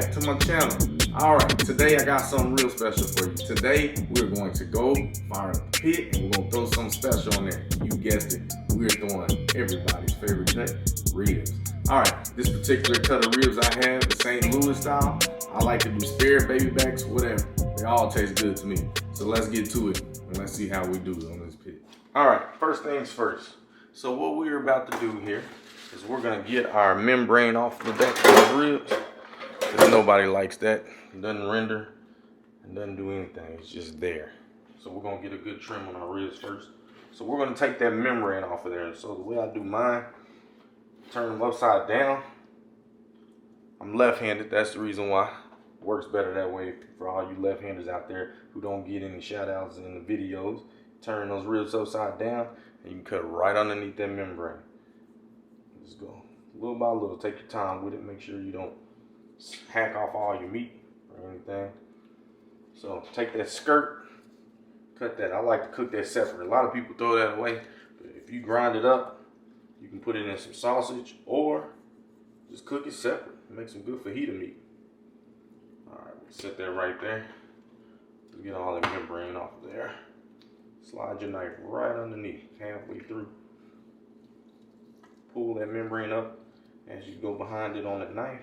back to my channel. Alright, today I got something real special for you. Today we're going to go fire up the pit and we're going to throw something special on there. You guessed it, we're throwing everybody's favorite cut, ribs. Alright, this particular cut of ribs I have is St. Louis style. I like to do spare, baby backs, whatever. They all taste good to me. So let's get to it and let's see how we do on this pit. Alright, first things first. So what we're about to do here is we're going to get our membrane off the back of the ribs. Because nobody likes that. It doesn't render. It doesn't do anything. It's just there. So we're going to get a good trim on our ribs first. So we're going to take that membrane off of there. So the way I do mine, turn them upside down. I'm left-handed. That's the reason why. It works better that way for all you left-handers out there who don't get any shout-outs in the videos. Turn those ribs upside down and you can cut right underneath that membrane. Just go little by little. Take your time with it. Make sure you don't hack off all your meat or anything. So take that skirt, cut that. I like to cook that separate. A lot of people throw that away, but if you grind it up, you can put it in some sausage or just cook it separate. Make some good fajita meat. All right, set that right there. Get all that membrane off of there. Slide your knife right underneath, halfway through. Pull that membrane up as you go behind it on the knife.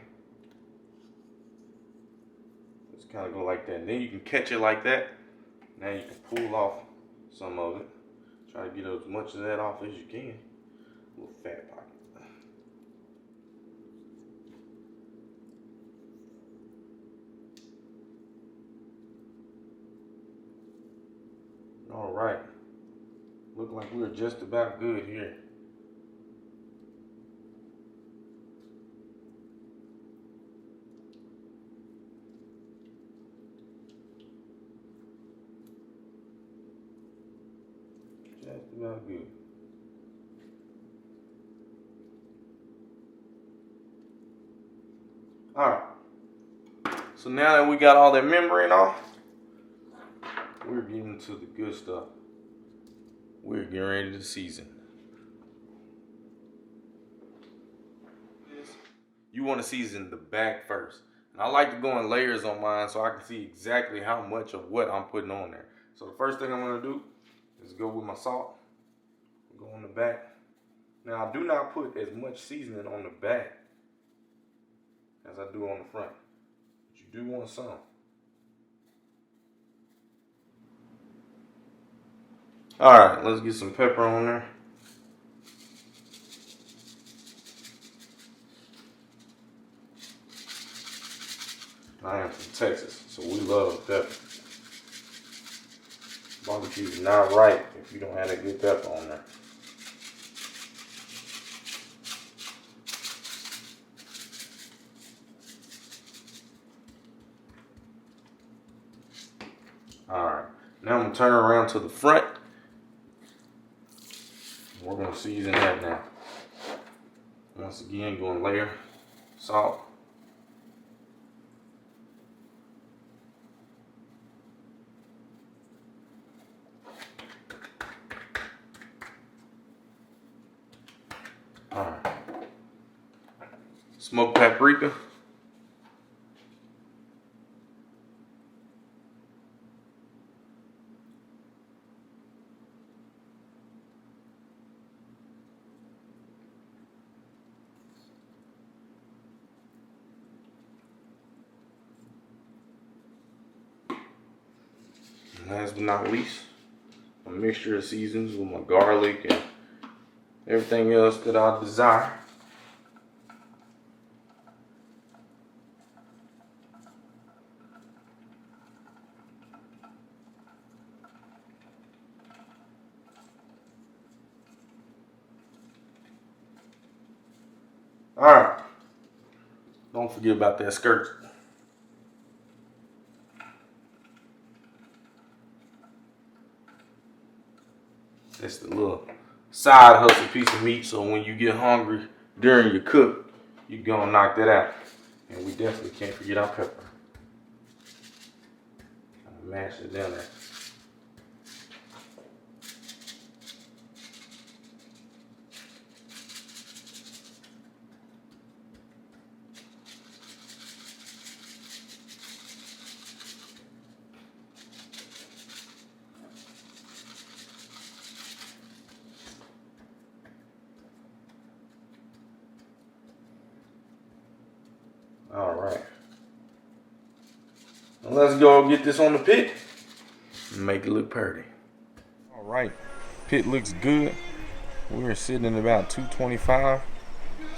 Just kind of go like that. And then you can catch it like that. Now you can pull off some of it. Try to get as much of that off as you can. A little fat pocket. All right. Look like we're just about good here. Just about good. Alright. So now that we got all that membrane off, we're getting to the good stuff. We're getting ready to season. You want to season the back first. And I like to go in layers on mine so I can see exactly how much of what I'm putting on there. So the first thing I'm going to do is go with my salt. Go on the back. Now I do not put as much seasoning on the back as I do on the front. But you do want some. Alright, let's get some pepper on there. I am from Texas, so we love pepper. Barbecue is not right if you don't have that good pepper on there. Alright, now I'm going to turn around to the front. We're going to season that now. Once again, going to layer salt. Alright. Smoked paprika. Last but not least, a mixture of seasons with my garlic and everything else that I desire. Alright, don't forget about that skirt. That's the little side hustle piece of meat, so when you get hungry during your cook, you go and knock that out. And we definitely can't forget our pepper. I'm gonna mash it down there. All right. Now let's go get this on the pit and make it look pretty. All right, pit looks good. We're sitting at about 225.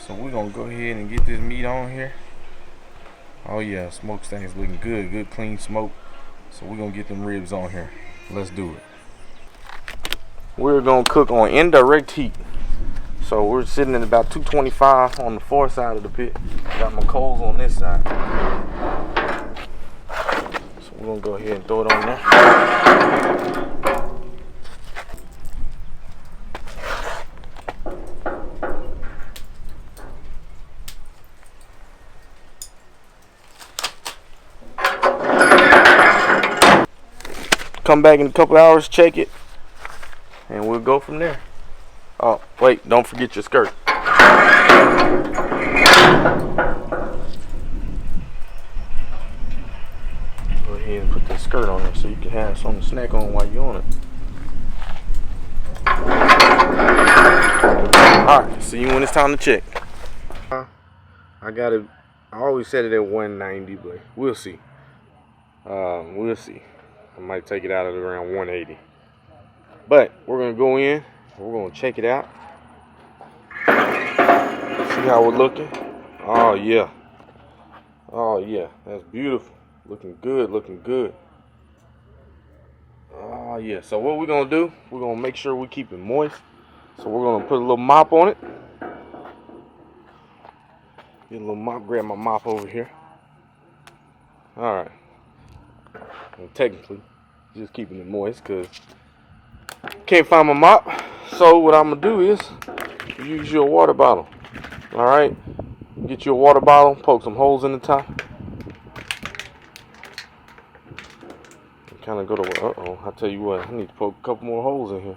So we're gonna go ahead and get this meat on here. Oh yeah, smokestack's looking good, good clean smoke. So we're gonna get them ribs on here. Let's do it. We're gonna cook on indirect heat. So we're sitting at about 225 on the far side of the pit. Got my coals on this side. So we're gonna go ahead and throw it on there. Come back in a couple hours, check it, and we'll go from there. Oh, wait, don't forget your skirt. Go ahead and put that skirt on there so you can have something to snack on while you're on it. Alright, see you when it's time to check. I got it, I always set it at 190, but we'll see. We'll see. I might take it out at around 180. But we're gonna go in, we're gonna check it out. See how we're looking. Oh yeah. Oh yeah, that's beautiful. Looking good, looking good. Oh yeah, so what we're gonna do, we're gonna make sure we keep it moist. So we're gonna put a little mop on it. Get a little mop, grab my mop over here. Alright. And technically, just keeping it moist because can't find my mop. So what I'm gonna do is use your water bottle. All right, get your water bottle, poke some holes in the top. Kind of go to. Uh-oh, I tell you what, I need to poke a couple more holes in here.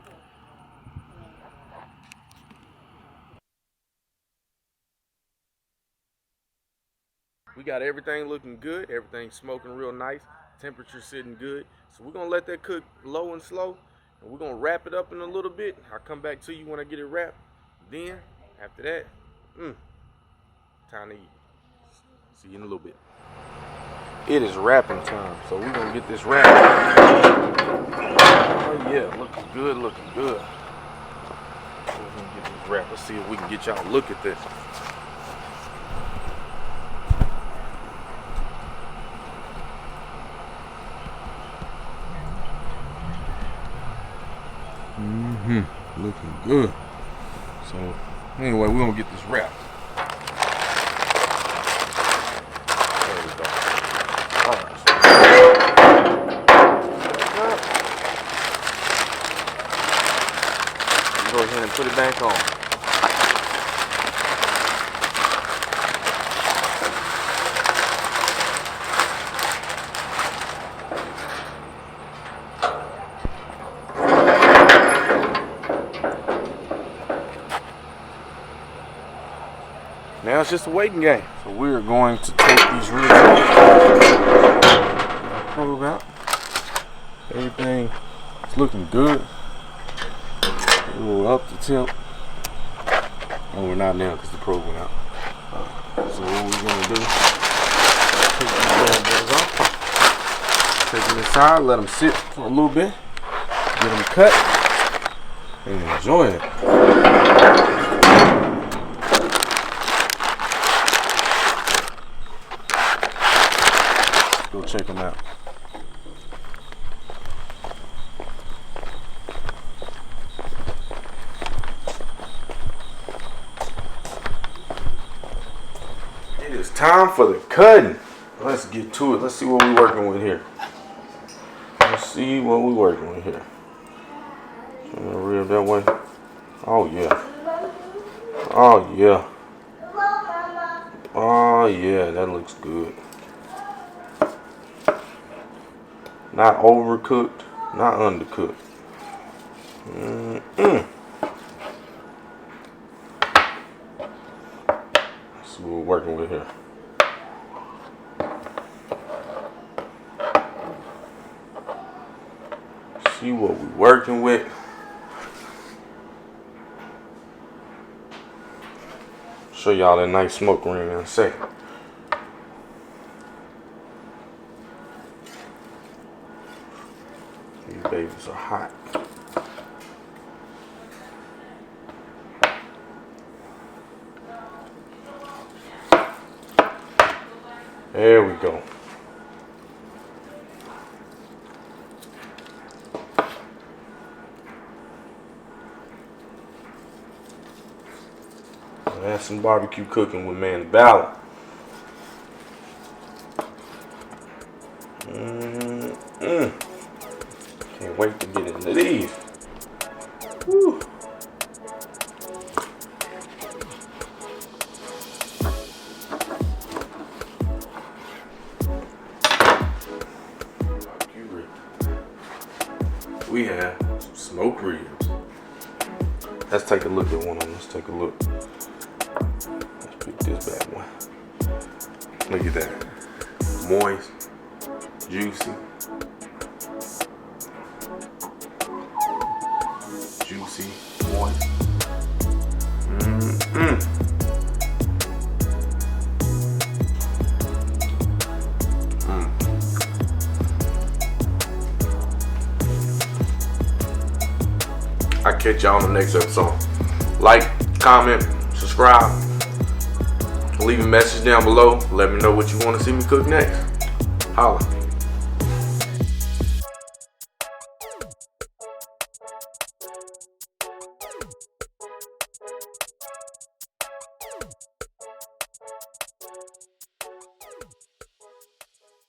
We got everything looking good. Everything's smoking real nice. Temperature sitting good. So we're gonna let that cook low and slow, and we're gonna wrap it up in a little bit. I'll come back to you when I get it wrapped. Then after that, time to eat. See you in a little bit. It is wrapping time, so we're gonna get this wrapped. Oh yeah, looking good, looking good. We're gonna get this wrapped. Let's see if we can get y'all to look at this. Looking good. So anyway, we're gonna get this wrapped. There we go. Alright. Go ahead and put it back on. Now it's just a waiting game. So we're going to take these ribs out. Probe out. Everything is looking good. A little up the tip. Oh, we're not now because the probe went out. So what we're going to do, take these bad boys off. Take them inside, let them sit for a little bit. Get them cut. And enjoy it. Go check them out. It is time for the cutting. Let's get to it. Let's see what we're working with here. Let's see what we're working with here. I'm gonna rib that way. Oh yeah. Oh yeah. Oh yeah, that looks good. Not overcooked, not undercooked. That's what we're working with here. See what we're working with. Show y'all that nice smoke ring in a second. These babies are hot. There we go. That's some barbecue cooking with Man Ballard. Can't wait to get into these. Woo. We have some smoked ribs. Let's take a look at one of them. Let's take a look. Let's pick this bad one. Look at that. Moist, juicy. Juicy, moist. I'll catch y'all on the next episode. Like, comment, subscribe. Leave a message down below. Let me know what you want to see me cook next. Holla.